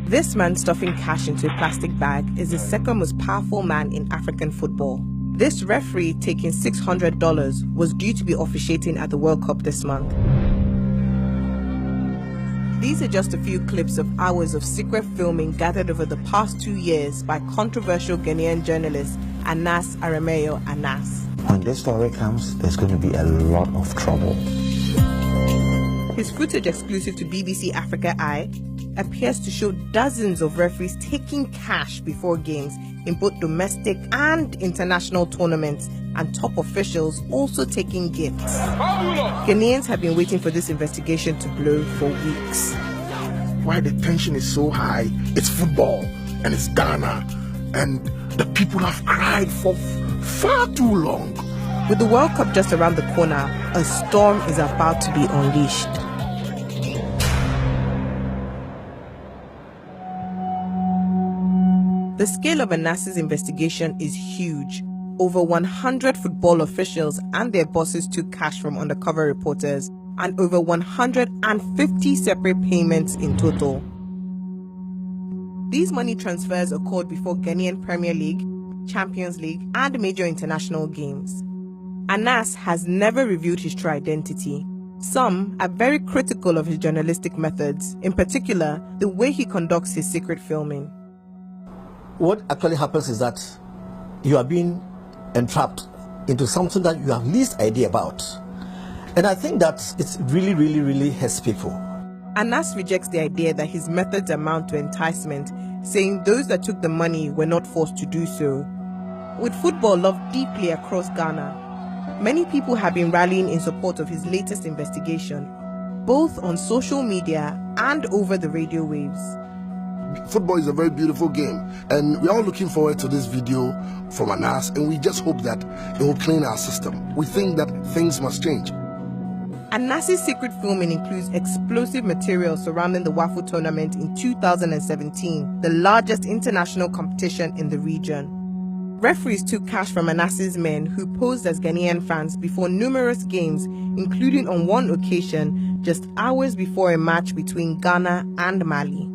This man stuffing cash into a plastic bag is the second most powerful man in African football. This referee taking $600 was due to be officiating at the World Cup this month. These are just a few clips of hours of secret filming gathered over the past 2 years by controversial Ghanaian journalist Anas Aremeyo Anas. When this story comes, there's going to be a lot of trouble. His footage, exclusive to BBC Africa Eye, appears to show dozens of referees taking cash before games in both domestic and international tournaments, and top officials also taking gifts. Ghanaians have been waiting for this investigation to blow for weeks. Why the tension is so high? It's football and it's Ghana, and the people have cried for far too long. With the World Cup just around the corner, a storm is about to be unleashed. The scale of Anas's investigation is huge. Over 100 football officials and their bosses took cash from undercover reporters, and over 150 separate payments in total. These money transfers occurred before Ghanaian Premier League, Champions League, and major international games. Anas has never revealed his true identity. Some are very critical of his journalistic methods, in particular, the way he conducts his secret filming. What actually happens is that you are being entrapped into something that you have least idea about. And I think that it's really hurts people. Anas rejects the idea that his methods amount to enticement, saying those that took the money were not forced to do so. With football loved deeply across Ghana, many people have been rallying in support of his latest investigation, both on social media and over the radio waves. Football is a very beautiful game, and we're all looking forward to this video from Anas, and we just hope that it will clean our system. We think that things must change. Anas's secret filming includes explosive material surrounding the WAFU tournament in 2017, the largest international competition in the region. Referees took cash from Anas's men, who posed as Ghanaian fans before numerous games, including on one occasion just hours before a match between Ghana and Mali.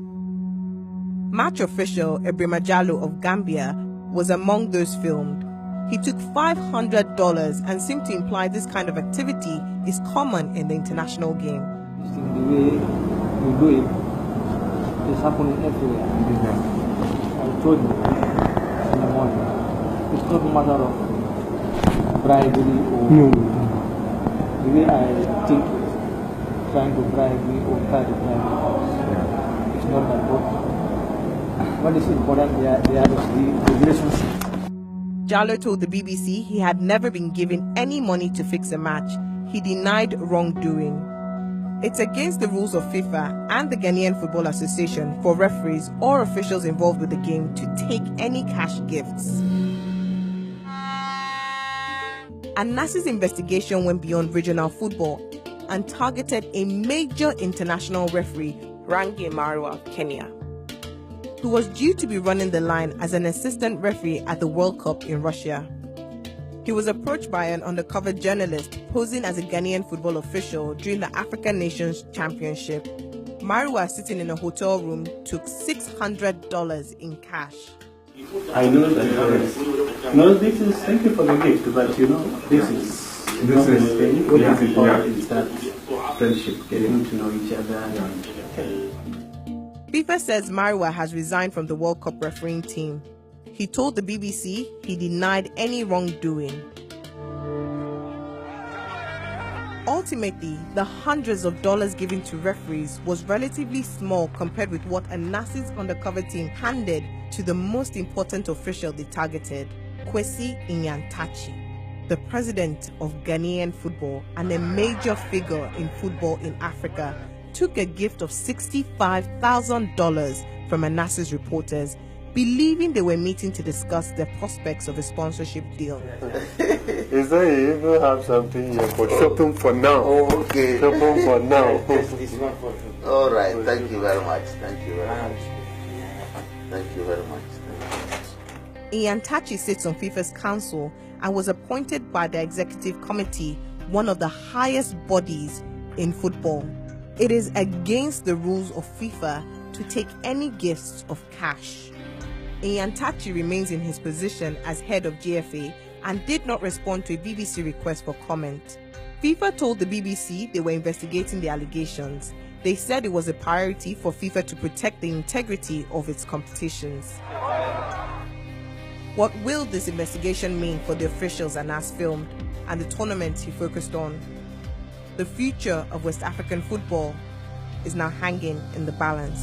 Match official Ibrahima Jallo of Gambia was among those filmed. He took $500 and seemed to imply this kind of activity is common in the international game. The way you do it is happening everywhere. I told you in the morning, it's not a matter of bribery or the way I think trying to bribe me or try to bribe me. It's not my fault. What is important there is the relationship. Jallo told the BBC he had never been given any money to fix a match. He denied wrongdoing. It's against the rules of FIFA and the Ghanaian Football Association for referees or officials involved with the game to take any cash gifts. Anas's investigation went beyond regional football and targeted a major international referee, Rangi Marua of Kenya, who was due to be running the line as an assistant referee at the World Cup in Russia. He was approached by an undercover journalist posing as a Ghanaian football official during the African Nations Championship. Marua, sitting in a hotel room, took $600 in cash. I know that no, this is, thank you for the gift, but you know, this is not anything. What is important is that friendship, getting to know each other. FIFA says Marua has resigned from the World Cup refereeing team. He told the BBC he denied any wrongdoing. Ultimately, the hundreds of dollars given to referees was relatively small compared with what Anas's undercover team handed to the most important official they targeted, Kwesi Nyantakyi, the president of Ghanaian football and a major figure in football in Africa, took a gift of $65,000 from Anas's reporters, believing they were meeting to discuss the prospects of a sponsorship deal. Is that you even have something here for shopping for now? Oh, okay. Shopping for now. All right. Thank you very much. Thank you very much. Thank you very much. Nyantakyi sits on FIFA's council and was appointed by the executive committee, one of the highest bodies in football. It is against the rules of FIFA to to take any gifts of cash. Nyantakyi remains in his position as head of GFA and did not respond to a BBC request for comment. FIFA told the BBC they were investigating the allegations. They said it was a priority for FIFA to protect the integrity of its competitions. What will this investigation mean for the officials Anas filmed and the tournaments he focused on? The future of West African football is now hanging in the balance.